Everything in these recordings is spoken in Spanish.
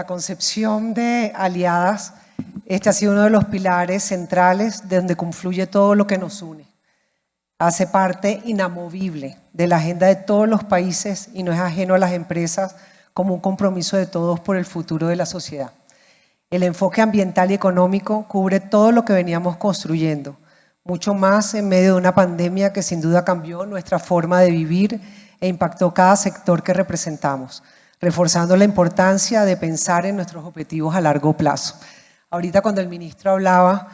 la concepción de Aliadas, este ha sido uno de los pilares centrales de donde confluye todo lo que nos une. Hace parte inamovible de la agenda de todos los países y no es ajeno a las empresas como un compromiso de todos por el futuro de la sociedad. El enfoque ambiental y económico cubre todo lo que veníamos construyendo, mucho más en medio de una pandemia que sin duda cambió nuestra forma de vivir e impactó cada sector que representamos, reforzando la importancia de pensar en nuestros objetivos a largo plazo. Ahorita cuando el ministro hablaba,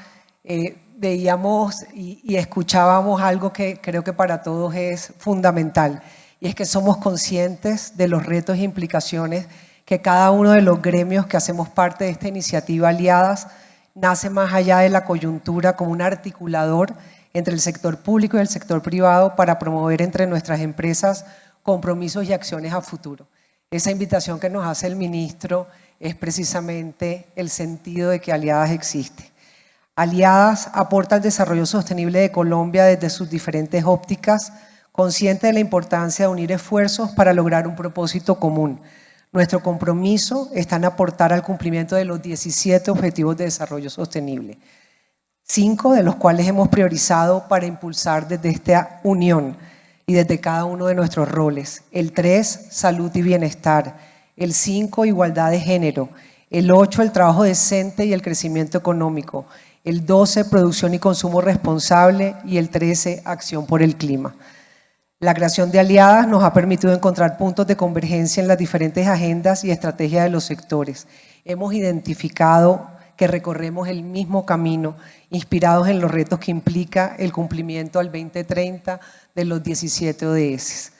veíamos y escuchábamos algo que creo que para todos es fundamental, y es que somos conscientes de los retos e implicaciones que cada uno de los gremios que hacemos parte de esta iniciativa Aliadas nace más allá de la coyuntura como un articulador entre el sector público y el sector privado para promover entre nuestras empresas compromisos y acciones a futuro. Esa invitación que nos hace el ministro es precisamente el sentido de que Aliadas existe. Aliadas aporta al desarrollo sostenible de Colombia desde sus diferentes ópticas, consciente de la importancia de unir esfuerzos para lograr un propósito común. Nuestro compromiso está en aportar al cumplimiento de los 17 Objetivos de Desarrollo Sostenible, 5 de los cuales hemos priorizado para impulsar desde esta unión y desde cada uno de nuestros roles. El 3, salud y bienestar. El 5, igualdad de género. El 8, el trabajo decente y el crecimiento económico. El 12, producción y consumo responsable. Y el 13, acción por el clima. La creación de Aliadas nos ha permitido encontrar puntos de convergencia en las diferentes agendas y estrategias de los sectores. Hemos identificado que recorremos el mismo camino, inspirados en los retos que implica el cumplimiento al 2030 de los 17 ODS.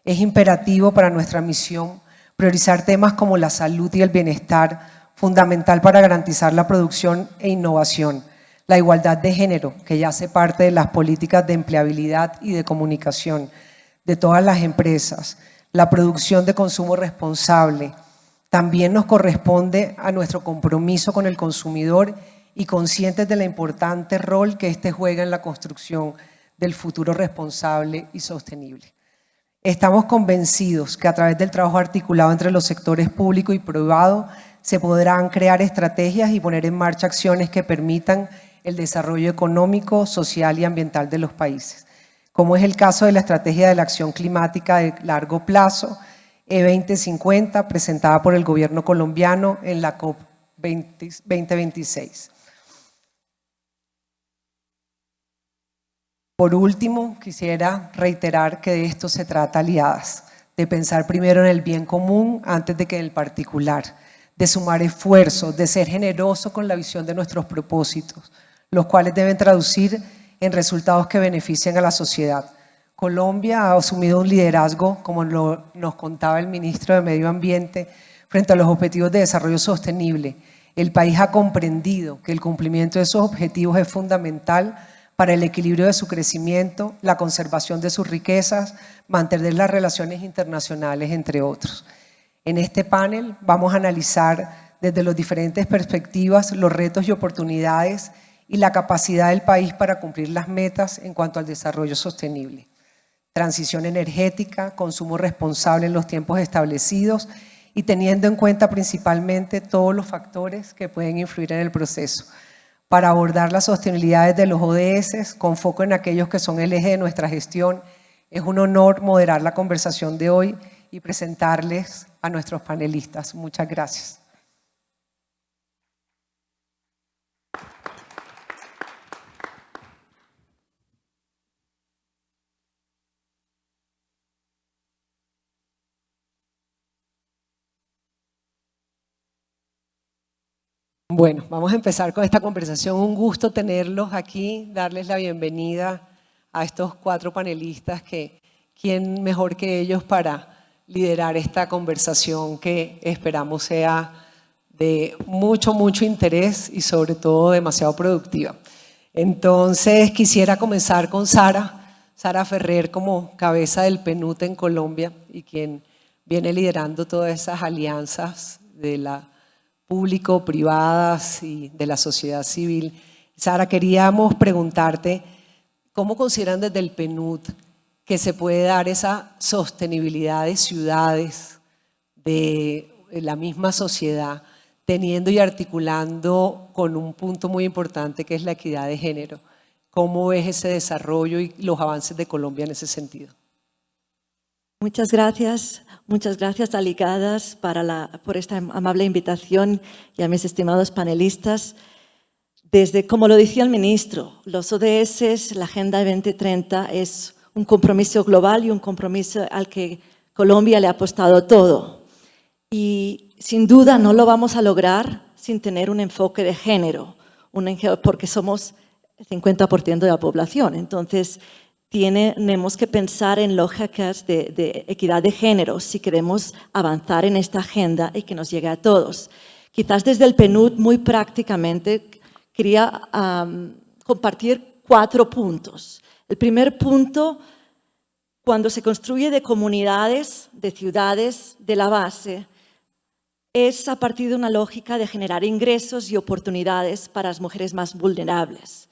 Es imperativo para nuestra misión priorizar temas como la salud y el bienestar, fundamental para garantizar la producción e innovación, la igualdad de género, que ya hace parte de las políticas de empleabilidad y de comunicación de todas las empresas, la producción de consumo responsable. También nos corresponde a nuestro compromiso con el consumidor y conscientes de la importante rol que éste juega en la construcción del futuro responsable y sostenible. Estamos convencidos que a través del trabajo articulado entre los sectores público y privado se podrán crear estrategias y poner en marcha acciones que permitan el desarrollo económico, social y ambiental de los países, como es el caso de la Estrategia de la Acción Climática de Largo Plazo, E2050, presentada por el gobierno colombiano en la COP 2026. Por último, quisiera reiterar que de esto se trata Aliadas, de pensar primero en el bien común antes de que en el particular, de sumar esfuerzos, de ser generoso con la visión de nuestros propósitos, los cuales deben traducir en resultados que beneficien a la sociedad. Colombia ha asumido un liderazgo, como nos contaba el ministro de Medio Ambiente, frente a los objetivos de desarrollo sostenible. El país ha comprendido que el cumplimiento de esos objetivos es fundamental para el equilibrio de su crecimiento, la conservación de sus riquezas, mantener las relaciones internacionales, entre otros. En este panel vamos a analizar desde las diferentes perspectivas los retos y oportunidades y la capacidad del país para cumplir las metas en cuanto al desarrollo sostenible. Transición energética, consumo responsable en los tiempos establecidos y teniendo en cuenta principalmente todos los factores que pueden influir en el proceso. Para abordar las sostenibilidades de los ODS con foco en aquellos que son el eje de nuestra gestión, es un honor moderar la conversación de hoy y presentarles a nuestros panelistas. Muchas gracias. Bueno, vamos a empezar con esta conversación. Un gusto tenerlos aquí, darles la bienvenida a estos 4 panelistas que quién mejor que ellos para liderar esta conversación que esperamos sea de mucho interés y sobre todo demasiado productiva. Entonces quisiera comenzar con Sara Ferrer como cabeza del PNUD en Colombia y quien viene liderando todas esas alianzas de la público, privadas y de la sociedad civil. Sara, queríamos preguntarte, ¿cómo consideran desde el PNUD que se puede dar esa sostenibilidad de ciudades, de la misma sociedad, teniendo y articulando con un punto muy importante que es la equidad de género. ¿Cómo ves ese desarrollo y los avances de Colombia en ese sentido? Muchas gracias aliadas por esta amable invitación y a mis estimados panelistas. Como lo decía el ministro, los ODS, la Agenda 2030 es un compromiso global y un compromiso al que Colombia le ha apostado todo. Y sin duda no lo vamos a lograr sin tener un enfoque de género, porque somos el 50% de la población. Entonces, tenemos que pensar en lógicas de equidad de género si queremos avanzar en esta agenda y que nos llegue a todos. Quizás desde el PNUD, muy prácticamente, quería compartir 4 puntos. El primer punto, cuando se construye de comunidades, de ciudades, de la base, es a partir de una lógica de generar ingresos y oportunidades para las mujeres más vulnerables.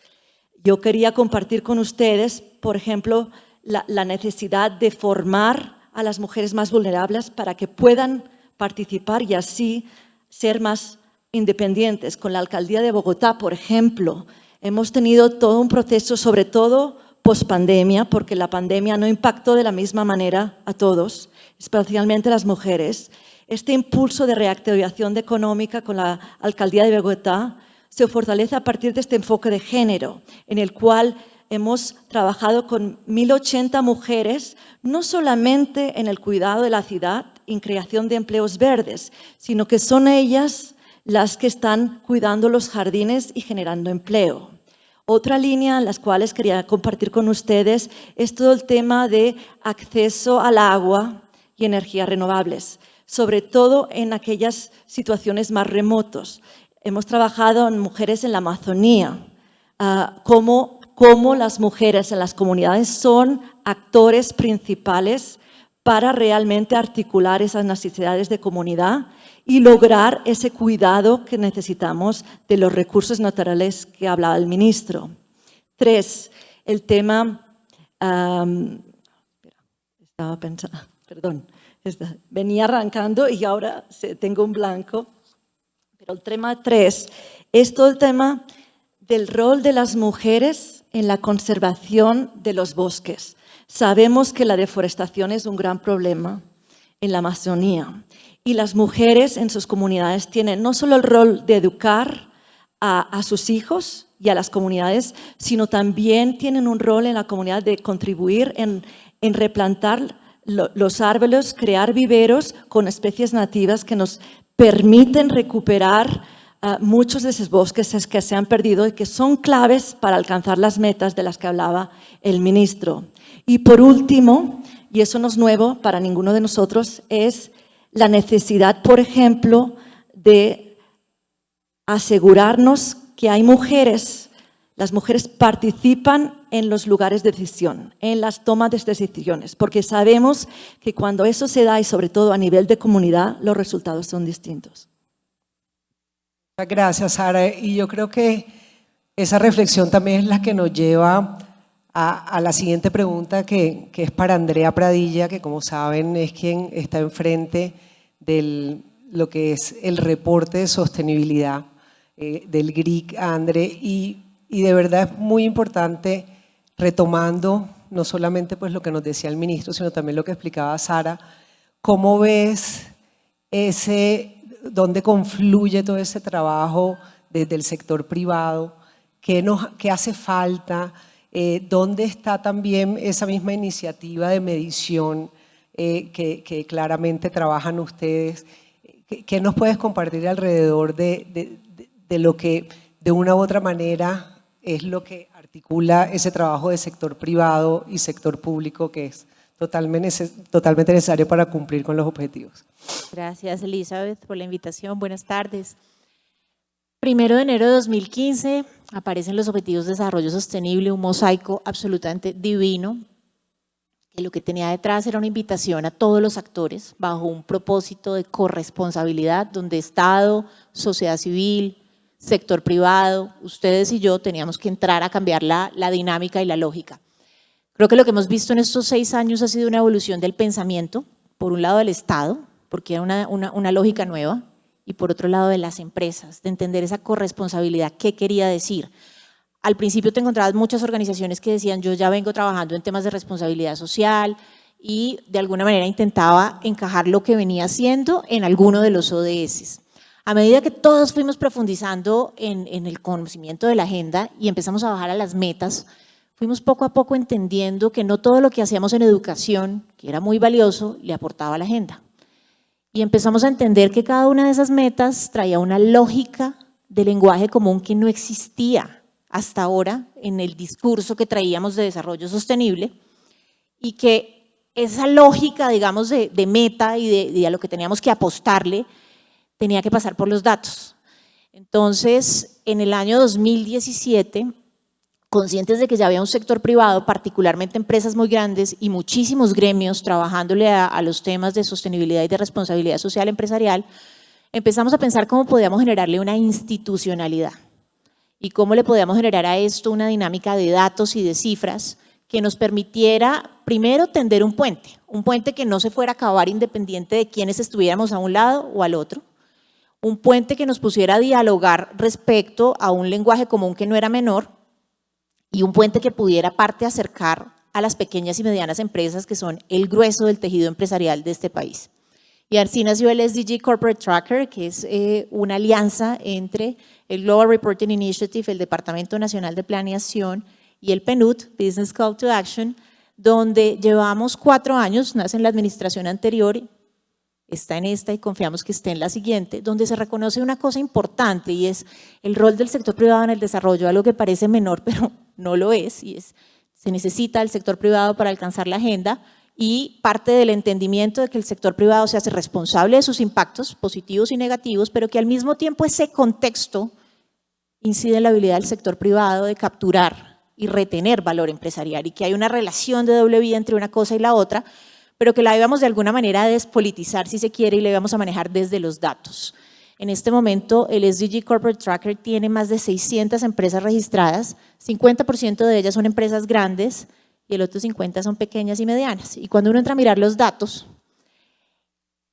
Yo quería compartir con ustedes, por ejemplo, la necesidad de formar a las mujeres más vulnerables para que puedan participar y así ser más independientes. Con la Alcaldía de Bogotá, por ejemplo, hemos tenido todo un proceso, sobre todo pospandemia, porque la pandemia no impactó de la misma manera a todos, especialmente a las mujeres. Este impulso de reactivación económica con la Alcaldía de Bogotá se fortalece a partir de este enfoque de género, en el cual hemos trabajado con 1.080 mujeres, no solamente en el cuidado de la ciudad y en creación de empleos verdes, sino que son ellas las que están cuidando los jardines y generando empleo. Otra línea en las cuales quería compartir con ustedes es todo el tema de acceso al agua y energías renovables, sobre todo en aquellas situaciones más remotas. Hemos trabajado en mujeres en la Amazonía, cómo las mujeres en las comunidades son actores principales para realmente articular esas necesidades de comunidad y lograr ese cuidado que necesitamos de los recursos naturales que hablaba el ministro. 3, el tema, venía arrancando y ahora tengo un blanco. Pero el tema 3 es todo el tema del rol de las mujeres en la conservación de los bosques. Sabemos que la deforestación es un gran problema en la Amazonía y las mujeres en sus comunidades tienen no solo el rol de educar a sus hijos y a las comunidades, sino también tienen un rol en la comunidad de contribuir en replantar los árboles, crear viveros con especies nativas que nos permiten recuperar muchos de esos bosques que se han perdido y que son claves para alcanzar las metas de las que hablaba el ministro. Y por último, y eso no es nuevo para ninguno de nosotros, es la necesidad, por ejemplo, de asegurarnos que hay mujeres, las mujeres participan en los lugares de decisión, en las tomas de decisiones, porque sabemos que cuando eso se da, y sobre todo a nivel de comunidad, los resultados son distintos. Muchas gracias, Sara. Y yo creo que esa reflexión también es la que nos lleva a la siguiente pregunta, que es para Andrea Pradilla, que como saben es quien está enfrente de lo que es el reporte de sostenibilidad del GRIC, Andre, y de verdad es muy importante, retomando no solamente pues lo que nos decía el ministro, sino también lo que explicaba Sara, ¿cómo ves dónde confluye todo ese trabajo desde el sector privado? ¿Qué hace falta? ¿Dónde está también esa misma iniciativa de medición que claramente trabajan ustedes? ¿Qué nos puedes compartir alrededor de lo que de una u otra manera es lo que articula ese trabajo de sector privado y sector público que es totalmente necesario para cumplir con los objetivos? Gracias, Elizabeth, por la invitación. Buenas tardes. 1 de enero de 2015 aparecen los Objetivos de Desarrollo Sostenible, un mosaico absolutamente divino, que lo que tenía detrás era una invitación a todos los actores bajo un propósito de corresponsabilidad, donde Estado, sociedad civil, sector privado, ustedes y yo teníamos que entrar a cambiar la dinámica y la lógica. Creo que lo que hemos visto en estos 6 años ha sido una evolución del pensamiento, por un lado del Estado, porque era una lógica nueva, y por otro lado de las empresas, de entender esa corresponsabilidad, qué quería decir. Al principio te encontrabas muchas organizaciones que decían yo ya vengo trabajando en temas de responsabilidad social y de alguna manera intentaba encajar lo que venía haciendo en alguno de los ODS. A medida que todos fuimos profundizando en el conocimiento de la agenda y empezamos a bajar a las metas, fuimos poco a poco entendiendo que no todo lo que hacíamos en educación, que era muy valioso, le aportaba a la agenda. Y empezamos a entender que cada una de esas metas traía una lógica de lenguaje común que no existía hasta ahora en el discurso que traíamos de desarrollo sostenible y que esa lógica, digamos, de meta y de a lo que teníamos que apostarle tenía que pasar por los datos. Entonces, en el año 2017, conscientes de que ya había un sector privado, particularmente empresas muy grandes y muchísimos gremios trabajándole a los temas de sostenibilidad y de responsabilidad social empresarial, empezamos a pensar cómo podíamos generarle una institucionalidad y cómo le podíamos generar a esto una dinámica de datos y de cifras que nos permitiera, primero, tender un puente que no se fuera a acabar independiente de quienes estuviéramos a un lado o al otro, un puente que nos pusiera a dialogar respecto a un lenguaje común que no era menor y un puente que pudiera aparte acercar a las pequeñas y medianas empresas que son el grueso del tejido empresarial de este país. Y así nació el SDG Corporate Tracker, que es una alianza entre el Global Reporting Initiative, el Departamento Nacional de Planeación y el PNUD, Business Call to Action, donde llevamos 4 años, nace en la administración anterior, está en esta y confiamos que esté en la siguiente, donde se reconoce una cosa importante y es el rol del sector privado en el desarrollo, algo que parece menor, pero no lo es, y se necesita el sector privado para alcanzar la agenda y parte del entendimiento de que el sector privado se hace responsable de sus impactos positivos y negativos, pero que al mismo tiempo ese contexto incide en la habilidad del sector privado de capturar y retener valor empresarial y que hay una relación de doble vía entre una cosa y la otra, pero que la íbamos de alguna manera a despolitizar, si se quiere, y la íbamos a manejar desde los datos. En este momento, el SDG Corporate Tracker tiene más de 600 empresas registradas, 50% de ellas son empresas grandes y el otro 50% son pequeñas y medianas. Y cuando uno entra a mirar los datos,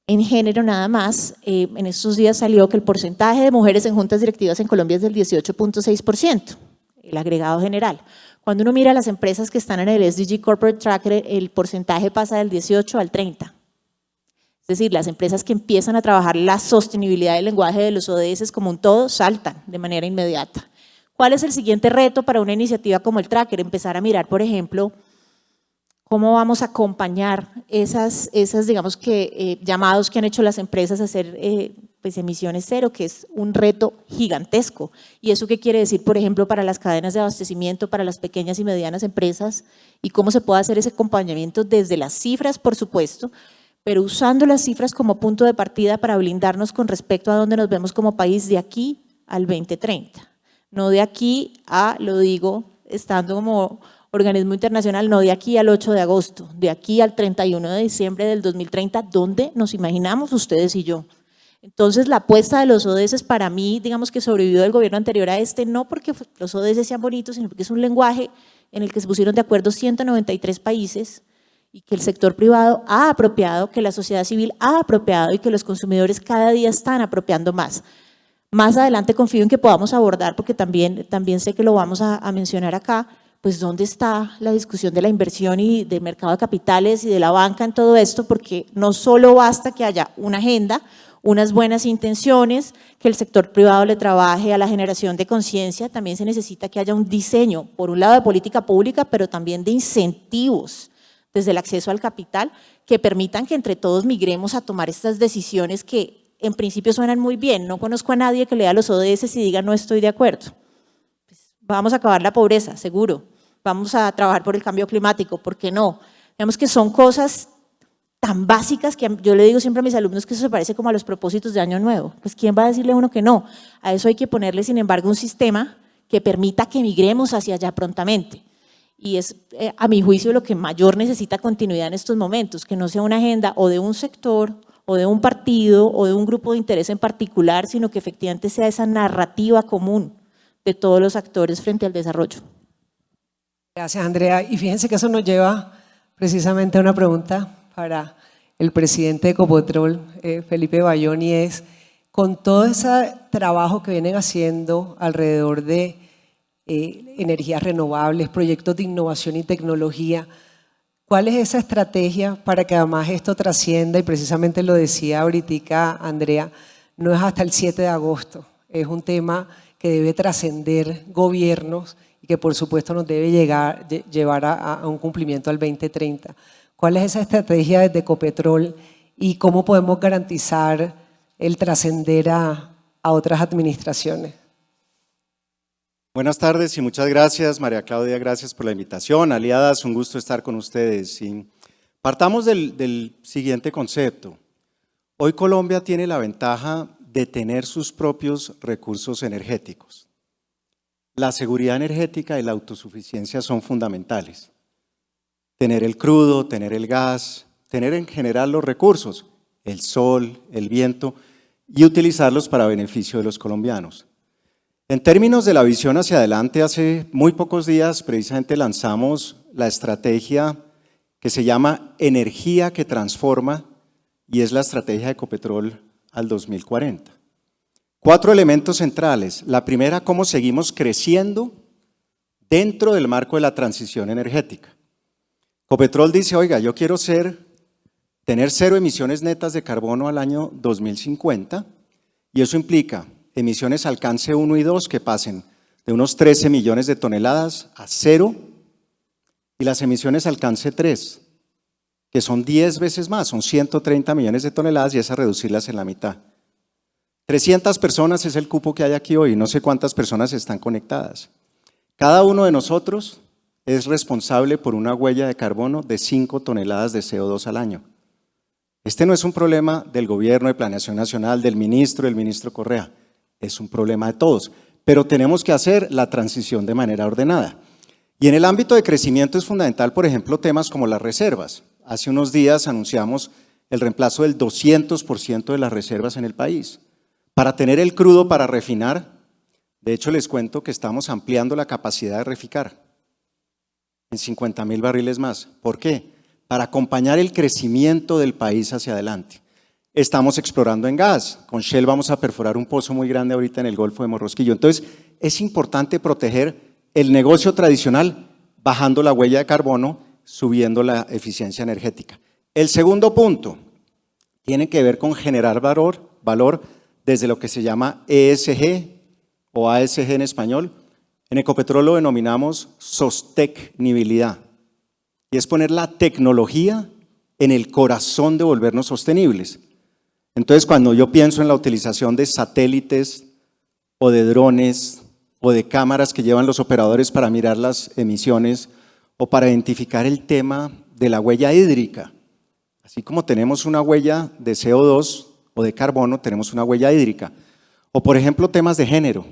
en género nada más, en estos días salió que el porcentaje de mujeres en juntas directivas en Colombia es del 18.6%, el agregado general. Cuando uno mira las empresas que están en el SDG Corporate Tracker, el porcentaje pasa del 18 al 30%. Es decir, las empresas que empiezan a trabajar la sostenibilidad del lenguaje de los ODS como un todo, saltan de manera inmediata. ¿Cuál es el siguiente reto para una iniciativa como el Tracker? Empezar a mirar, por ejemplo, cómo vamos a acompañar esas digamos que, llamados que han hecho las empresas a hacer pues, emisiones cero, que es un reto gigantesco. ¿Y eso qué quiere decir, por ejemplo, para las cadenas de abastecimiento, para las pequeñas y medianas empresas? Y cómo se puede hacer ese acompañamiento desde las cifras, por supuesto, pero usando las cifras como punto de partida para blindarnos con respecto a dónde nos vemos como país de aquí al 2030. No de aquí a, lo digo, estando como organismo internacional, no de aquí al 8 de agosto, de aquí al 31 de diciembre del 2030, ¿dónde nos imaginamos ustedes y yo? Entonces, la apuesta de los ODS para mí, digamos que sobrevivió del gobierno anterior a este, no porque los ODS sean bonitos, sino porque es un lenguaje en el que se pusieron de acuerdo 193 países y que el sector privado ha apropiado, que la sociedad civil ha apropiado y que los consumidores cada día están apropiando más. Más adelante confío en que podamos abordar, porque también sé que lo vamos a mencionar acá, pues dónde está la discusión de la inversión y del mercado de capitales y de la banca en todo esto, porque no solo basta que haya una agenda, unas buenas intenciones, que el sector privado le trabaje a la generación de conciencia, también se necesita que haya un diseño, por un lado de política pública, pero también de incentivos desde el acceso al capital, que permitan que entre todos migremos a tomar estas decisiones que en principio suenan muy bien. No conozco a nadie que lea los ODS y diga no estoy de acuerdo. Pues vamos a acabar la pobreza, seguro. Vamos a trabajar por el cambio climático, ¿por qué no? Digamos que son cosas tan básicas que yo le digo siempre a mis alumnos que eso se parece como a los propósitos de Año Nuevo. Pues ¿quién va a decirle a uno que no? A eso hay que ponerle, sin embargo, un sistema que permita que migremos hacia allá prontamente. Y es, a mi juicio, lo que mayor necesita continuidad en estos momentos, que no sea una agenda o de un sector, o de un partido, o de un grupo de interés en particular, sino que efectivamente sea esa narrativa común de todos los actores frente al desarrollo. Gracias, Andrea. Y fíjense que eso nos lleva precisamente a una pregunta para el presidente de Ecopetrol, Felipe Bayón, y es con todo ese trabajo que vienen haciendo alrededor de energías renovables, proyectos de innovación y tecnología, ¿cuál es esa estrategia para que además esto trascienda? Y precisamente lo decía ahorita Andrea, no es hasta el 7 de agosto, es un tema que debe trascender gobiernos y que por supuesto nos debe llevar a un cumplimiento al 2030. ¿Cuál es esa estrategia desde Ecopetrol y cómo podemos garantizar el trascender a otras administraciones? Buenas tardes y muchas gracias, María Claudia, gracias por la invitación. Aliadas, un gusto estar con ustedes. Y partamos del siguiente concepto. Hoy Colombia tiene la ventaja de tener sus propios recursos energéticos. La seguridad energética y la autosuficiencia son fundamentales. Tener el crudo, tener el gas, tener en general los recursos, el sol, el viento, y utilizarlos para beneficio de los colombianos. En términos de la visión hacia adelante, hace muy pocos días precisamente lanzamos la estrategia que se llama Energía que Transforma y es la estrategia de Ecopetrol al 2040. 4 elementos centrales. La primera, cómo seguimos creciendo dentro del marco de la transición energética. Ecopetrol dice, oiga, yo quiero tener 0 emisiones netas de carbono al año 2050 y eso implica emisiones alcance 1 y 2 que pasen de unos 13 millones de toneladas a 0 y las emisiones alcance 3, que son 10 veces más, son 130 millones de toneladas y esas reducirlas en la mitad. 300 personas es el cupo que hay aquí hoy, no sé cuántas personas están conectadas. Cada uno de nosotros es responsable por una huella de carbono de 5 toneladas de CO2 al año. Este no es un problema del gobierno de planeación nacional, del ministro Correa. Es un problema de todos, pero tenemos que hacer la transición de manera ordenada. Y en el ámbito de crecimiento es fundamental, por ejemplo, temas como las reservas. Hace unos días anunciamos el reemplazo del 200% de las reservas en el país. Para tener el crudo para refinar, de hecho les cuento que estamos ampliando la capacidad de reficar en 50,000 barriles más. ¿Por qué? Para acompañar el crecimiento del país hacia adelante. Estamos explorando en gas. Con Shell vamos a perforar un pozo muy grande ahorita en el Golfo de Morrosquillo. Entonces, es importante proteger el negocio tradicional bajando la huella de carbono, subiendo la eficiencia energética. El segundo punto tiene que ver con generar valor desde lo que se llama ESG o ASG en español. En Ecopetrol lo denominamos sostenibilidad y es poner la tecnología en el corazón de volvernos sostenibles. Entonces, cuando yo pienso en la utilización de satélites o de drones o de cámaras que llevan los operadores para mirar las emisiones o para identificar el tema de la huella hídrica, así como tenemos una huella de CO2 o de carbono, tenemos una huella hídrica. O por ejemplo, temas de género.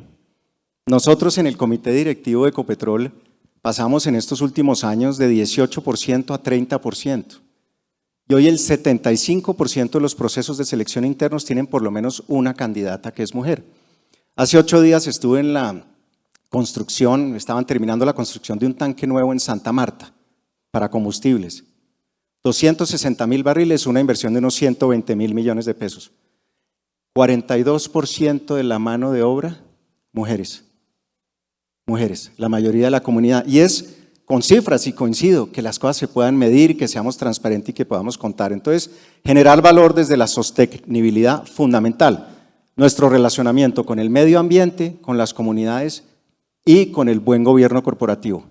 Nosotros en el comité directivo de Ecopetrol pasamos en estos últimos años de 18% a 30%. Y hoy el 75% de los procesos de selección internos tienen por lo menos una candidata que es mujer. Hace 8 días estuve en la construcción, estaban terminando la construcción de un tanque nuevo en Santa Marta para combustibles. 260,000 barriles, una inversión de unos 120,000 millones de pesos. 42% de la mano de obra, mujeres. Mujeres, la mayoría de la comunidad. Y es con cifras y coincido, que las cosas se puedan medir, que seamos transparentes y que podamos contar. Entonces, generar valor desde la sostenibilidad fundamental. Nuestro relacionamiento con el medio ambiente, con las comunidades y con el buen gobierno corporativo.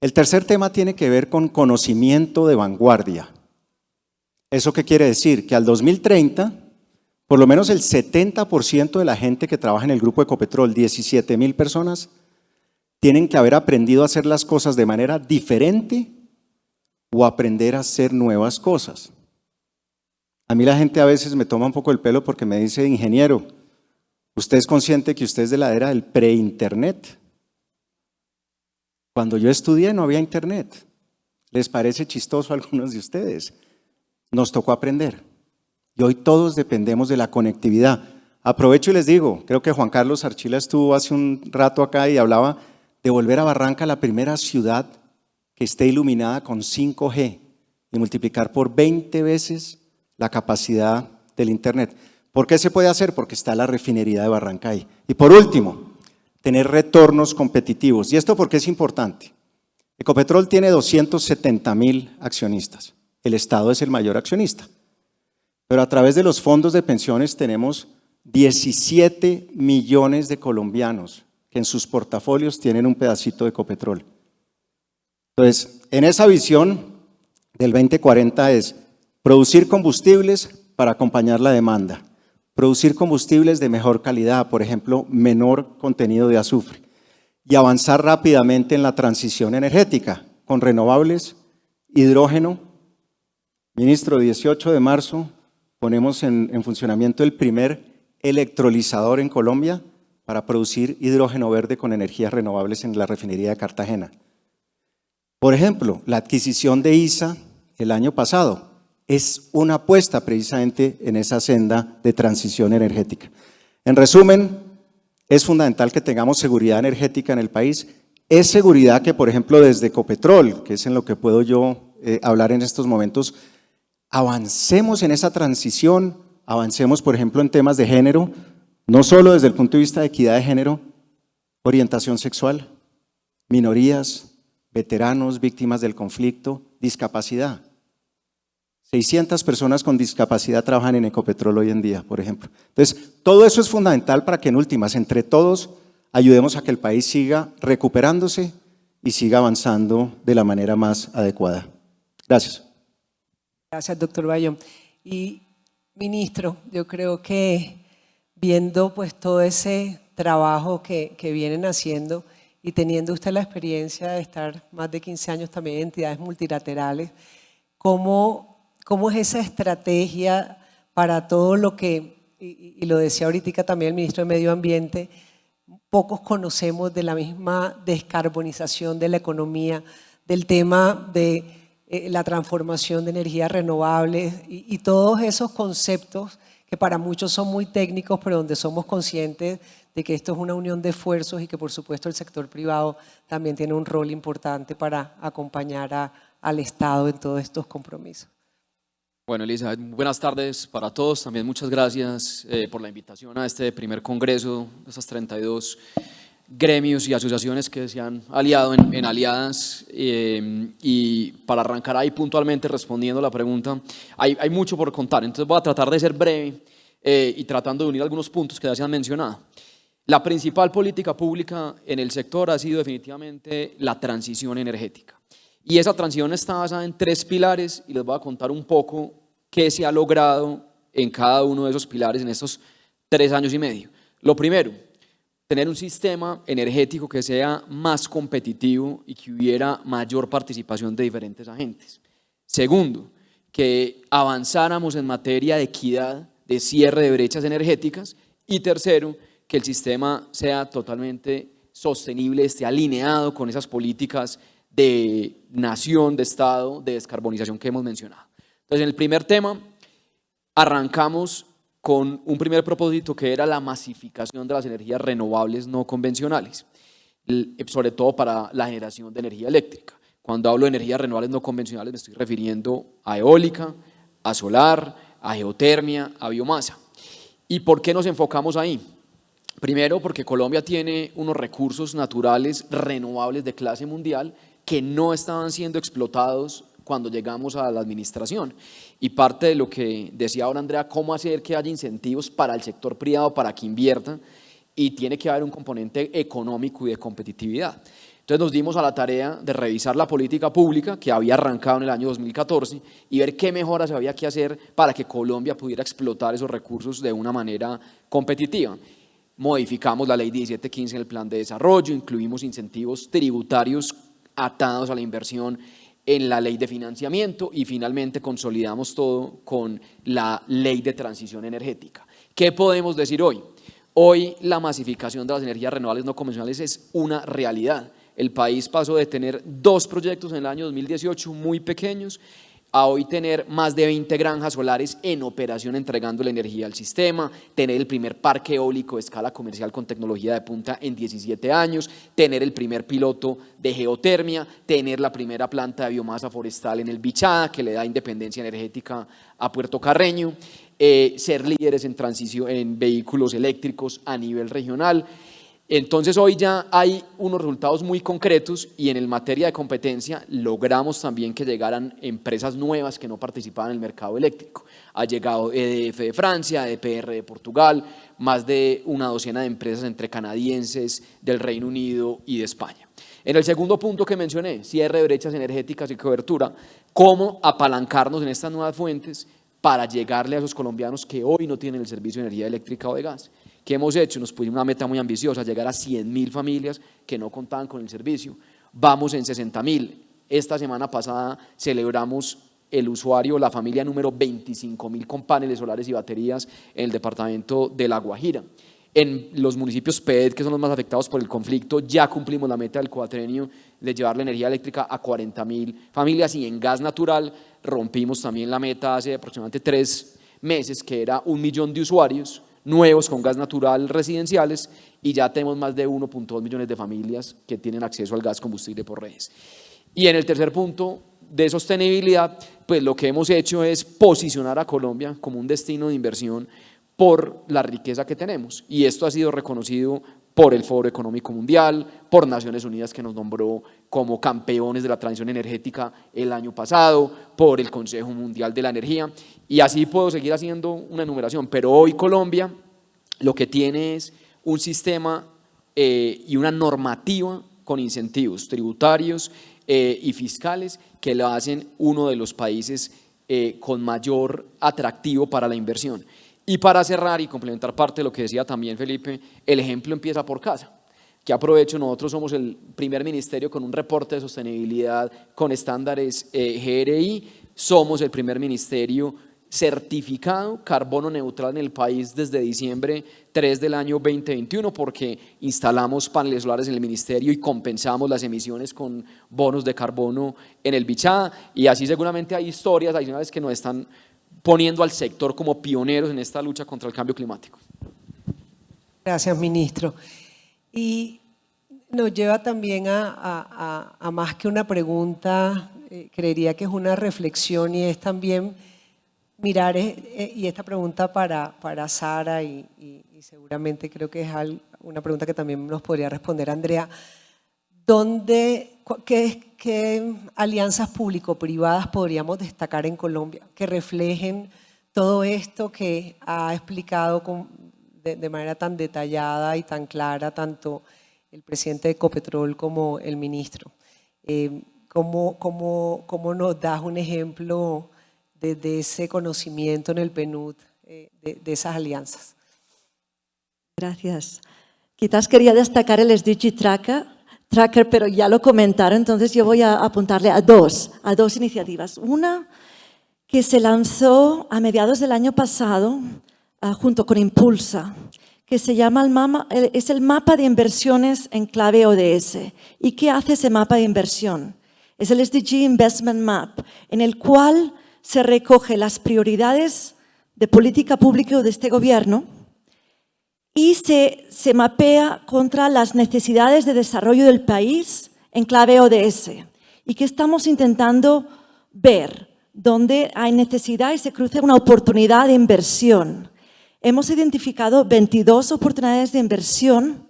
El tercer tema tiene que ver con conocimiento de vanguardia. ¿Eso qué quiere decir? Que al 2030, por lo menos el 70% de la gente que trabaja en el grupo Ecopetrol, 17,000 personas, tienen que haber aprendido a hacer las cosas de manera diferente o aprender a hacer nuevas cosas. A mí la gente a veces me toma un poco el pelo porque me dice, ingeniero, ¿usted es consciente que usted es de la era del pre-internet? Cuando yo estudié no había internet. ¿Les parece chistoso a algunos de ustedes? Nos tocó aprender. Y hoy todos dependemos de la conectividad. Aprovecho y les digo, creo que Juan Carlos Archila estuvo hace un rato acá y hablaba de volver a Barranca la primera ciudad que esté iluminada con 5G y multiplicar por 20 veces la capacidad del internet. ¿Por qué se puede hacer? Porque está la refinería de Barrancay. Y por último, tener retornos competitivos. ¿Y esto por qué es importante? Ecopetrol tiene 270.000 accionistas. El Estado es el mayor accionista. Pero a través de los fondos de pensiones tenemos 17 millones de colombianos que en sus portafolios tienen un pedacito de Ecopetrol. Entonces, en esa visión del 2040 es producir combustibles para acompañar la demanda, producir combustibles de mejor calidad, por ejemplo, menor contenido de azufre, y avanzar rápidamente en la transición energética con renovables, hidrógeno. Ministro, 18 de marzo ponemos en funcionamiento el primer electrolizador en Colombia para producir hidrógeno verde con energías renovables en la refinería de Cartagena. Por ejemplo, la adquisición de ISA el año pasado es una apuesta precisamente en esa senda de transición energética. En resumen, es fundamental que tengamos seguridad energética en el país. Es seguridad que, por ejemplo, desde Ecopetrol, que es en lo que puedo yo hablar en estos momentos, avancemos en esa transición, avancemos, por ejemplo, en temas de género, no solo desde el punto de vista de equidad de género, orientación sexual, minorías, veteranos, víctimas del conflicto, discapacidad. 600 personas con discapacidad trabajan en Ecopetrol hoy en día, por ejemplo. Entonces, todo eso es fundamental para que en últimas, entre todos, ayudemos a que el país siga recuperándose y siga avanzando de la manera más adecuada. Gracias. Gracias, doctor Bayón. Y, ministro, yo creo que viendo pues todo ese trabajo que vienen haciendo y teniendo usted la experiencia de estar más de 15 años también en entidades multilaterales, ¿cómo es esa estrategia para todo lo que, y lo decía ahorita también el ministro de Medio Ambiente, pocos conocemos de la misma descarbonización de la economía, del tema de la transformación de energías renovables y todos esos conceptos que para muchos son muy técnicos, pero donde somos conscientes de que esto es una unión de esfuerzos y que por supuesto el sector privado también tiene un rol importante para acompañar al Estado en todos estos compromisos. Bueno, Elisa, buenas tardes para todos. También muchas gracias por la invitación a este primer congreso de esas 32 gremios y asociaciones que se han aliado en aliadas. Y para arrancar ahí puntualmente respondiendo a la pregunta, hay mucho por contar, entonces voy a tratar de ser breve y tratando de unir algunos puntos que ya se han mencionado. La principal política pública en el sector ha sido definitivamente la transición energética. Y esa transición está basada en 3 pilares y les voy a contar un poco qué se ha logrado en cada uno de esos pilares en estos 3 años y medio. Lo primero, tener un sistema energético que sea más competitivo y que hubiera mayor participación de diferentes agentes. Segundo, que avanzáramos en materia de equidad, de cierre de brechas energéticas. Y tercero, que el sistema sea totalmente sostenible, esté alineado con esas políticas de nación, de Estado, de descarbonización que hemos mencionado. Entonces, en el primer tema, arrancamos con un primer propósito que era la masificación de las energías renovables no convencionales, sobre todo para la generación de energía eléctrica. Cuando hablo de energías renovables no convencionales me estoy refiriendo a eólica, a solar, a geotermia, a biomasa. ¿Y por qué nos enfocamos ahí? Primero, porque Colombia tiene unos recursos naturales renovables de clase mundial que no estaban siendo explotados cuando llegamos a la administración. Y parte de lo que decía ahora Andrea, cómo hacer que haya incentivos para el sector privado para que invierta, y tiene que haber un componente económico y de competitividad. Entonces nos dimos a la tarea de revisar la política pública que había arrancado en el año 2014 y ver qué mejoras había que hacer para que Colombia pudiera explotar esos recursos de una manera competitiva. Modificamos la ley 1715 en el plan de desarrollo, incluimos incentivos tributarios atados a la inversión en la ley de financiamiento y finalmente consolidamos todo con la ley de transición energética. ¿Qué podemos decir hoy? Hoy la masificación de las energías renovables no convencionales es una realidad. El país pasó de tener 2 proyectos en el año 2018 muy pequeños a hoy tener más de 20 granjas solares en operación entregando la energía al sistema, tener el primer parque eólico de escala comercial con tecnología de punta en 17 años, tener el primer piloto de geotermia, tener la primera planta de biomasa forestal en el Bichada, que le da independencia energética a Puerto Carreño, ser líderes en transición en vehículos eléctricos a nivel regional. Entonces hoy ya hay unos resultados muy concretos y en el materia de competencia logramos también que llegaran empresas nuevas que no participaban en el mercado eléctrico. Ha llegado EDF de Francia, EPR de Portugal, más de una docena de empresas entre canadienses, del Reino Unido y de España. En el segundo punto que mencioné, cierre de brechas energéticas y cobertura, cómo apalancarnos en estas nuevas fuentes para llegarle a esos colombianos que hoy no tienen el servicio de energía eléctrica o de gas. ¿Qué hemos hecho? Nos pusimos una meta muy ambiciosa, llegar a 100.000 familias que no contaban con el servicio. Vamos en 60.000. Esta semana pasada celebramos el usuario, la familia número 25.000 con paneles solares y baterías en el departamento de La Guajira. En los municipios PED, que son los más afectados por el conflicto, ya cumplimos la meta del cuatrenio de llevar la energía eléctrica a 40.000 familias y en gas natural rompimos también la meta hace aproximadamente 3 meses, que era 1 millón de usuarios nuevos con gas natural residenciales y ya tenemos más de 1.2 millones de familias que tienen acceso al gas combustible por redes. Y en el tercer punto de sostenibilidad, pues lo que hemos hecho es posicionar a Colombia como un destino de inversión por la riqueza que tenemos y esto ha sido reconocido por el Foro Económico Mundial, por Naciones Unidas que nos nombró como campeones de la transición energética el año pasado, por el Consejo Mundial de la Energía y así puedo seguir haciendo una enumeración, pero hoy Colombia lo que tiene es un sistema y una normativa con incentivos tributarios y fiscales que lo hacen uno de los países con mayor atractivo para la inversión. Y para cerrar y complementar parte de lo que decía también Felipe, el ejemplo empieza por casa. Que aprovecho, nosotros somos el primer ministerio con un reporte de sostenibilidad con estándares GRI, somos el primer ministerio certificado carbono neutral en el país desde diciembre 3 del año 2021 porque instalamos paneles solares en el ministerio y compensamos las emisiones con bonos de carbono en el Bichada y así seguramente hay historias adicionales que nos están poniendo al sector como pioneros en esta lucha contra el cambio climático. Gracias, ministro. Y nos lleva también a más que una pregunta, creería que es una reflexión y es también mirar, y esta pregunta para Sara y seguramente creo que es una pregunta que también nos podría responder Andrea, ¿qué alianzas público-privadas podríamos destacar en Colombia que reflejen todo esto que ha explicado de manera tan detallada y tan clara tanto el presidente de Ecopetrol como el ministro? ¿Cómo nos das un ejemplo de ese conocimiento en el PNUD, de esas alianzas? Gracias. Quizás quería destacar el SDG Tracker, pero ya lo comentaron, entonces yo voy a apuntarle a dos iniciativas. Una que se lanzó a mediados del año pasado junto con Impulsa, que se llama es el mapa de inversiones en clave ODS. ¿Y qué hace ese mapa de inversión? Es el SDG Investment Map, en el cual se recoge las prioridades de política pública de este gobierno y se mapea contra las necesidades de desarrollo del país en clave ODS. Y que estamos intentando ver dónde hay necesidad y se cruza una oportunidad de inversión. Hemos identificado 22 oportunidades de inversión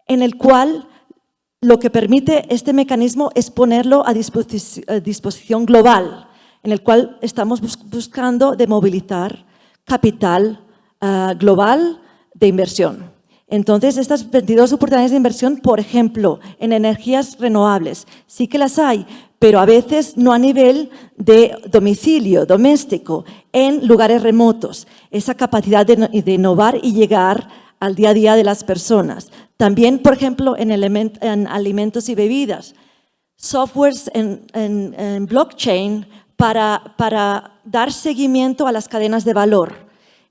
en el cual lo que permite este mecanismo es ponerlo a disposición global, en el cual estamos buscando de movilizar capital global de inversión. Entonces, estas 22 oportunidades de inversión, por ejemplo, en energías renovables, sí que las hay, pero a veces no a nivel de domicilio, doméstico, en lugares remotos. Esa capacidad de innovar y llegar al día a día de las personas. También, por ejemplo, en alimentos y bebidas. Softwares en blockchain para dar seguimiento a las cadenas de valor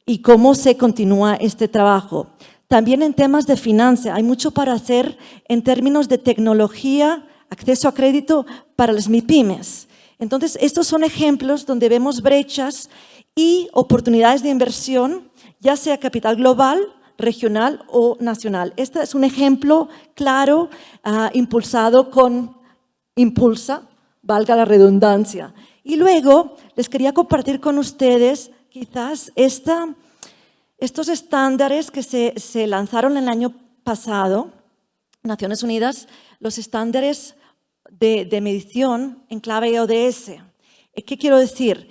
y cómo se continúa este trabajo. También en temas de finanzas, hay mucho para hacer en términos de tecnología, acceso a crédito para las MIPYMES. Entonces, estos son ejemplos donde vemos brechas y oportunidades de inversión, ya sea capital global, regional o nacional. Este es un ejemplo claro, impulsado con Impulsa, valga la redundancia. Y luego les quería compartir con ustedes quizás estos estándares que se lanzaron el año pasado, Naciones Unidas, los estándares de medición en clave ODS. ¿Qué quiero decir?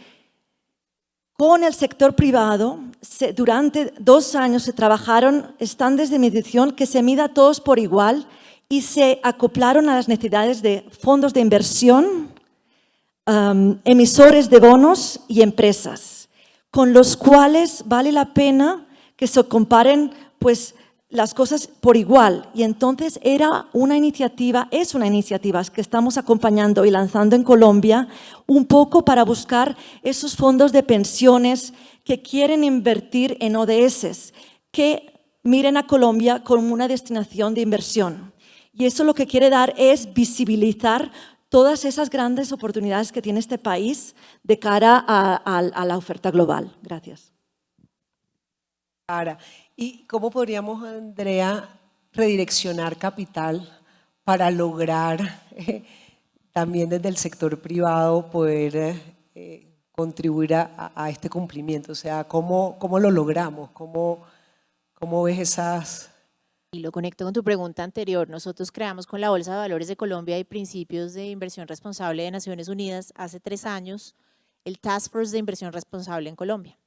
Con el sector privado, durante 2 años se trabajaron estándares de medición que se mida a todos por igual y se acoplaron a las necesidades de fondos de inversión, emisores de bonos y empresas, con los cuales vale la pena que se comparen pues, las cosas por igual. Y entonces es una iniciativa que estamos acompañando y lanzando en Colombia, un poco para buscar esos fondos de pensiones que quieren invertir en ODS, que miren a Colombia como una destinación de inversión. Y eso lo que quiere dar es visibilizar todas esas grandes oportunidades que tiene este país de cara a la oferta global. Gracias. ¿Y cómo podríamos, Andrea, redireccionar capital para lograr también desde el sector privado poder contribuir a este cumplimiento? O sea, ¿cómo lo logramos? ¿Cómo ves esas...? Y lo conecto con tu pregunta anterior. Nosotros creamos con la Bolsa de Valores de Colombia y Principios de Inversión Responsable de Naciones Unidas hace 3 años el Task Force de Inversión Responsable en Colombia,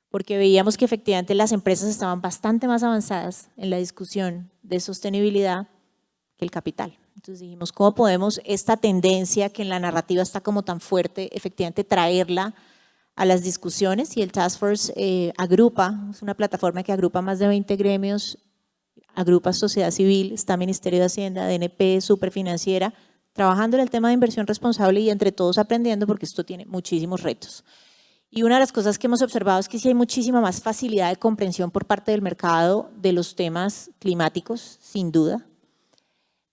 porque veíamos que efectivamente las empresas estaban bastante más avanzadas en la discusión de sostenibilidad que el capital. Entonces dijimos, ¿cómo podemos esta tendencia que en la narrativa está como tan fuerte, efectivamente traerla a las discusiones? Y el Task Force agrupa, es una plataforma que agrupa más de 20 gremios, agrupa sociedad civil, está Ministerio de Hacienda, DNP, Superfinanciera, trabajando en el tema de inversión responsable y entre todos aprendiendo, porque esto tiene muchísimos retos. Y una de las cosas que hemos observado es que sí hay muchísima más facilidad de comprensión por parte del mercado de los temas climáticos, sin duda,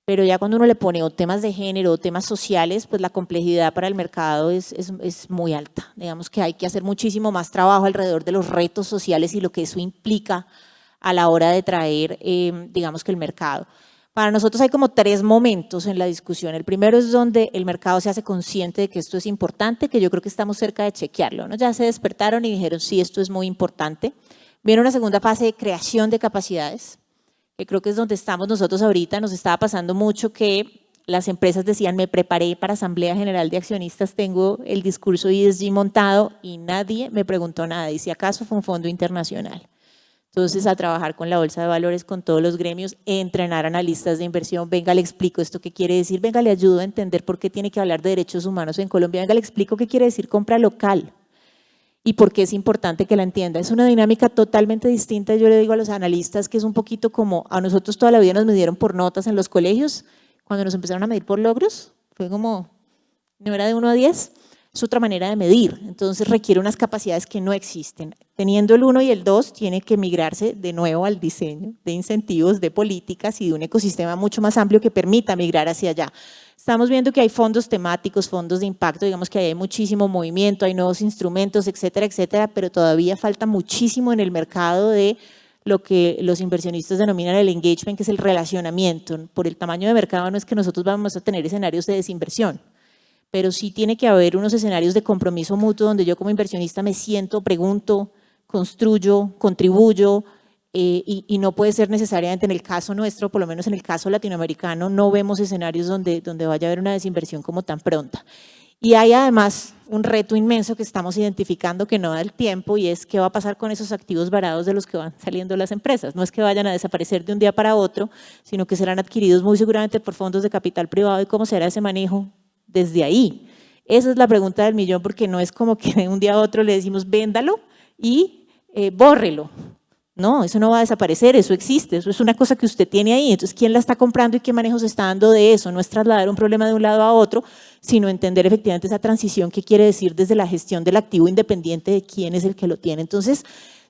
pero ya cuando uno le pone o temas de género o temas sociales, pues la complejidad para el mercado es muy alta. Digamos que hay que hacer muchísimo más trabajo alrededor de los retos sociales y lo que eso implica a la hora de traer, digamos que el mercado. Para nosotros hay como 3 momentos en la discusión. El primero es donde el mercado se hace consciente de que esto es importante, que yo creo que estamos cerca de chequearlo, ¿no? Ya se despertaron y dijeron, sí, esto es muy importante. Viene una segunda fase de creación de capacidades, que creo que es donde estamos nosotros ahorita. Nos estaba pasando mucho que las empresas decían, me preparé para Asamblea General de Accionistas, tengo el discurso ESG montado y nadie me preguntó nada. Y si acaso fue un fondo internacional. Entonces, a trabajar con la Bolsa de Valores, con todos los gremios, entrenar analistas de inversión, venga, le explico esto qué quiere decir, venga, le ayudo a entender por qué tiene que hablar de derechos humanos en Colombia, venga, le explico qué quiere decir compra local y por qué es importante que la entienda. Es una dinámica totalmente distinta. Yo le digo a los analistas que es un poquito como a nosotros toda la vida nos midieron por notas en los colegios, cuando nos empezaron a medir por logros, fue como, no era de 1 a 10, es otra manera de medir, entonces requiere unas capacidades que no existen. Teniendo el 1 y el 2, tiene que migrarse de nuevo al diseño de incentivos, de políticas y de un ecosistema mucho más amplio que permita migrar hacia allá. Estamos viendo que hay fondos temáticos, fondos de impacto, digamos que hay muchísimo movimiento, hay nuevos instrumentos, etcétera, pero todavía falta muchísimo en el mercado de lo que los inversionistas denominan el engagement, que es el relacionamiento. Por el tamaño de mercado no es que nosotros vamos a tener escenarios de desinversión, pero sí tiene que haber unos escenarios de compromiso mutuo donde yo como inversionista me siento, pregunto, construyo, contribuyo y no puede ser necesariamente en el caso nuestro, por lo menos en el caso latinoamericano, no vemos escenarios donde vaya a haber una desinversión como tan pronta. Y hay además un reto inmenso que estamos identificando que no da el tiempo y es qué va a pasar con esos activos varados de los que van saliendo las empresas. No es que vayan a desaparecer de un día para otro, sino que serán adquiridos muy seguramente por fondos de capital privado y cómo será ese manejo desde ahí. Esa es la pregunta del millón, porque no es como que de un día a otro le decimos véndalo y bórrelo. No, eso no va a desaparecer, eso existe, eso es una cosa que usted tiene ahí. Entonces, ¿quién la está comprando y qué manejo se está dando de eso? No es trasladar un problema de un lado a otro, sino entender efectivamente esa transición que quiere decir desde la gestión del activo independiente de quién es el que lo tiene. Entonces,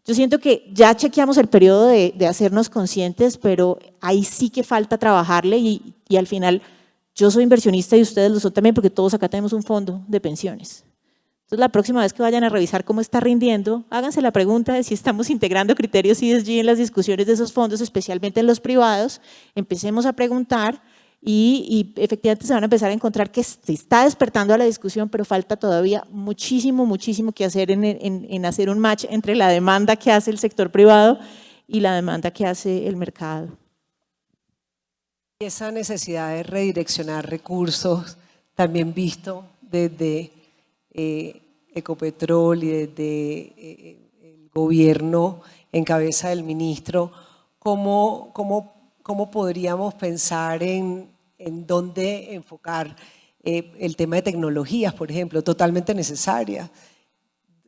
yo siento que ya chequeamos el periodo de hacernos conscientes, pero ahí sí que falta trabajarle y al final Yo soy inversionista y ustedes lo son también porque todos acá tenemos un fondo de pensiones. Entonces, la próxima vez que vayan a revisar cómo está rindiendo, háganse la pregunta de si estamos integrando criterios ESG en las discusiones de esos fondos, especialmente en los privados. Empecemos a preguntar y efectivamente se van a empezar a encontrar que se está despertando a la discusión, pero falta todavía muchísimo, muchísimo que hacer en hacer un match entre la demanda que hace el sector privado y la demanda que hace el mercado. Esa necesidad de redireccionar recursos, también visto desde Ecopetrol y desde el gobierno en cabeza del ministro, ¿cómo podríamos pensar en dónde enfocar el tema de tecnologías, por ejemplo, totalmente necesarias?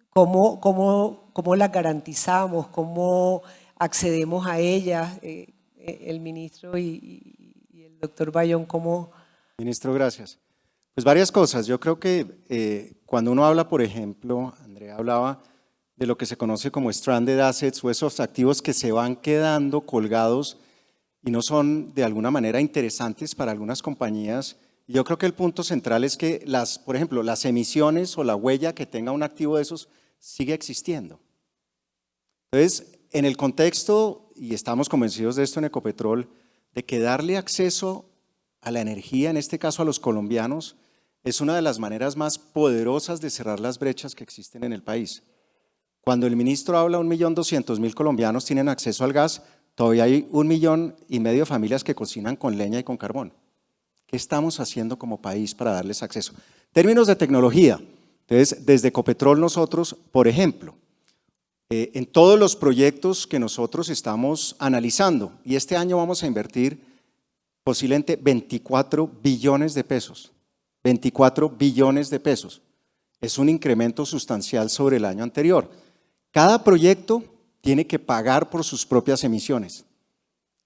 ¿Cómo las garantizamos? ¿Cómo accedemos a ellas? El ministro y el doctor Bayón, ¿cómo? Ministro, gracias. Pues varias cosas. Yo creo que cuando uno habla, por ejemplo, Andrea hablaba de lo que se conoce como stranded assets o esos activos que se van quedando colgados y no son de alguna manera interesantes para algunas compañías. Y yo creo que el punto central es que por ejemplo, las emisiones o la huella que tenga un activo de esos sigue existiendo. Entonces, en el contexto, y estamos convencidos de esto en Ecopetrol, de que darle acceso a la energía, en este caso a los colombianos, es una de las maneras más poderosas de cerrar las brechas que existen en el país. Cuando el ministro habla, 1.200.000 colombianos tienen acceso al gas, todavía hay 1,5 millones de familias que cocinan con leña y con carbón. ¿Qué estamos haciendo como país para darles acceso? Términos de tecnología. Entonces, desde Ecopetrol nosotros, por ejemplo, en todos los proyectos que nosotros estamos analizando, y este año vamos a invertir posiblemente 24 billones de pesos. 24 billones de pesos. Es un incremento sustancial sobre el año anterior. Cada proyecto tiene que pagar por sus propias emisiones.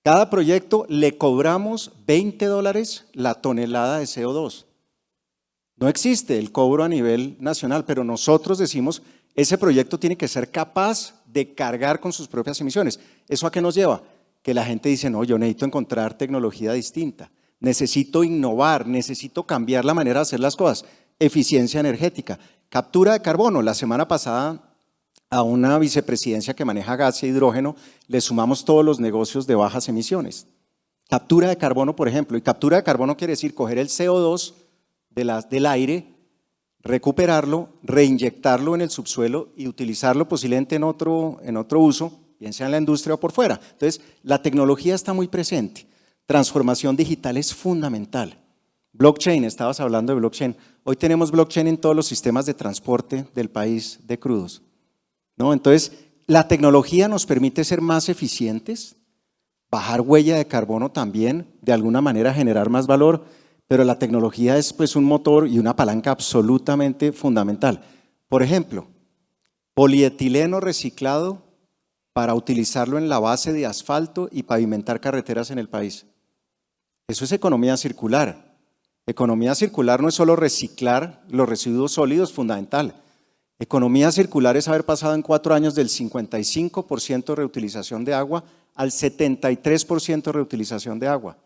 Cada proyecto le cobramos $20 la tonelada de CO2. No existe el cobro a nivel nacional, pero nosotros decimos, ese proyecto tiene que ser capaz de cargar con sus propias emisiones. ¿Eso a qué nos lleva? Que la gente dice, no, yo necesito encontrar tecnología distinta, necesito innovar, necesito cambiar la manera de hacer las cosas. Eficiencia energética, captura de carbono. La semana pasada a una vicepresidencia que maneja gas e hidrógeno le sumamos todos los negocios de bajas emisiones. Captura de carbono, por ejemplo, y captura de carbono quiere decir coger el CO2 del aire, recuperarlo, reinyectarlo en el subsuelo y utilizarlo posiblemente en otro uso, bien sea en la industria o por fuera. Entonces, la tecnología está muy presente. Transformación digital es fundamental. Blockchain, estabas hablando de blockchain. Hoy tenemos blockchain en todos los sistemas de transporte del país de crudos, ¿no? Entonces, la tecnología nos permite ser más eficientes, bajar huella de carbono también, de alguna manera generar más valor, pero la tecnología es pues un motor y una palanca absolutamente fundamental. Por ejemplo, polietileno reciclado para utilizarlo en la base de asfalto y pavimentar carreteras en el país. Eso es economía circular. Economía circular no es solo reciclar los residuos sólidos, fundamental. Economía circular es haber pasado en 4 años del 55% reutilización de agua al 73% reutilización de agua.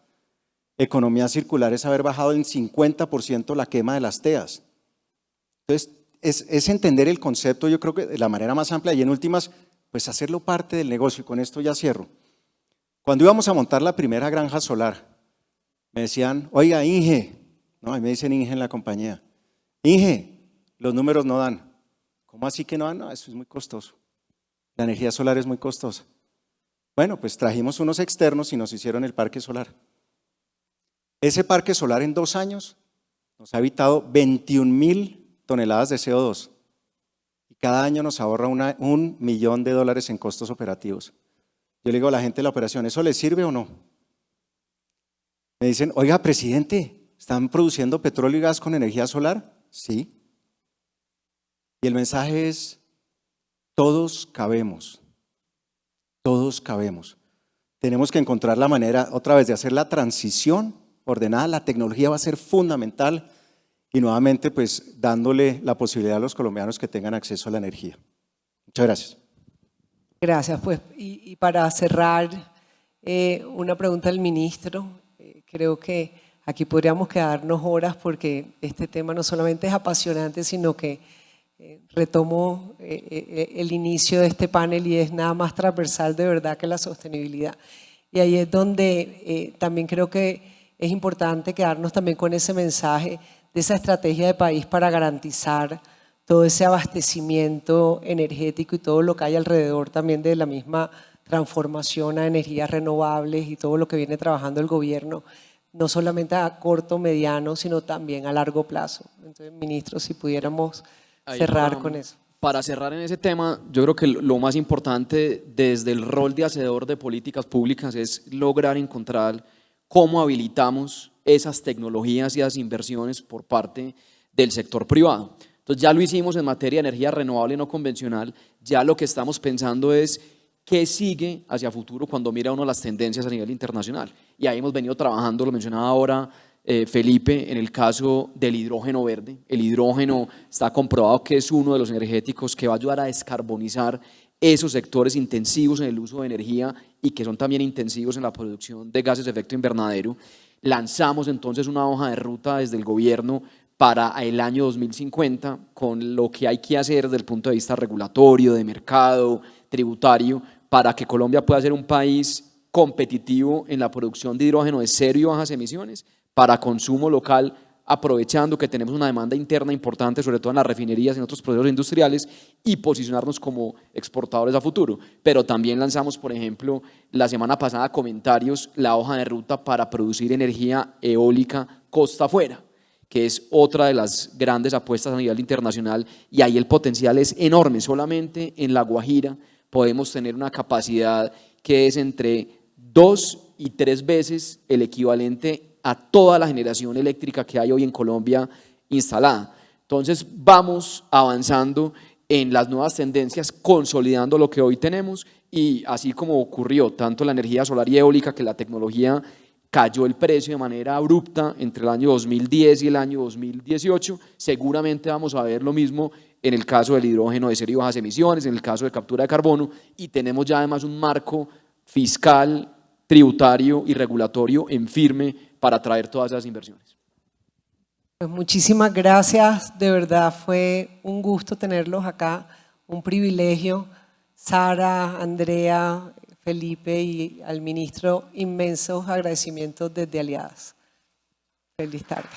Economía circular es haber bajado en 50% la quema de las teas. Entonces, es entender el concepto, yo creo que de la manera más amplia y en últimas, pues hacerlo parte del negocio. Y con esto ya cierro. Cuando íbamos a montar la primera granja solar, me decían, oiga, Inge, no, a mí me dicen Inge en la compañía, Inge, los números no dan. ¿Cómo así que no dan? No, eso es muy costoso. La energía solar es muy costosa. Bueno, pues trajimos unos externos y nos hicieron el parque solar. Ese parque solar en 2 años nos ha evitado 21,000 toneladas de CO2 y cada año nos ahorra $1 millón en costos operativos. Yo le digo a la gente de la operación, ¿eso le sirve o no? Me dicen, oiga, presidente, ¿están produciendo petróleo y gas con energía solar? Sí. Y el mensaje es, todos cabemos, todos cabemos. Tenemos que encontrar la manera otra vez de hacer la transición ordenada, la tecnología va a ser fundamental y nuevamente pues dándole la posibilidad a los colombianos que tengan acceso a la energía. Muchas gracias. Gracias, pues, y para cerrar, una pregunta al ministro. Creo que aquí podríamos quedarnos horas porque este tema no solamente es apasionante, sino que retomo el inicio de este panel y es nada más transversal de verdad que la sostenibilidad. Y ahí es donde también creo que es importante quedarnos también con ese mensaje de esa estrategia de país para garantizar todo ese abastecimiento energético y todo lo que hay alrededor también de la misma transformación a energías renovables y todo lo que viene trabajando el gobierno, no solamente a corto, mediano, sino también a largo plazo. Entonces, ministro, si pudiéramos cerrar con eso. Para cerrar en ese tema, yo creo que lo más importante desde el rol de hacedor de políticas públicas es lograr encontrar cómo habilitamos esas tecnologías y esas inversiones por parte del sector privado. Entonces ya lo hicimos en materia de energía renovable no convencional, ya lo que estamos pensando es qué sigue hacia futuro cuando mira uno las tendencias a nivel internacional. Y ahí hemos venido trabajando, lo mencionaba ahora Felipe, en el caso del hidrógeno verde. El hidrógeno está comprobado que es uno de los energéticos que va a ayudar a descarbonizar esos sectores intensivos en el uso de energía y que son también intensivos en la producción de gases de efecto invernadero. Lanzamos entonces una hoja de ruta desde el gobierno para el año 2050 con lo que hay que hacer desde el punto de vista regulatorio, de mercado, tributario, para que Colombia pueda ser un país competitivo en la producción de hidrógeno de cero y bajas emisiones para consumo local, aprovechando que tenemos una demanda interna importante, sobre todo en las refinerías y en otros procesos industriales, y posicionarnos como exportadores a futuro. Pero también lanzamos, por ejemplo, la semana pasada comentarios, la hoja de ruta para producir energía eólica costa afuera, que es otra de las grandes apuestas a nivel internacional, y ahí el potencial es enorme. Solamente en La Guajira podemos tener una capacidad que es entre 2 y 3 veces el equivalente a toda la generación eléctrica que hay hoy en Colombia instalada. Entonces vamos avanzando en las nuevas tendencias, consolidando lo que hoy tenemos, y así como ocurrió tanto la energía solar y eólica, que la tecnología cayó el precio de manera abrupta entre el año 2010 y el año 2018, seguramente vamos a ver lo mismo en el caso del hidrógeno de cero y bajas emisiones, en el caso de captura de carbono, y tenemos ya además un marco fiscal, tributario y regulatorio en firme para atraer todas esas inversiones. Pues muchísimas gracias, de verdad fue un gusto tenerlos acá, un privilegio. Sara, Andrea, Felipe y al ministro, inmensos agradecimientos desde Aliadas. Feliz tarde.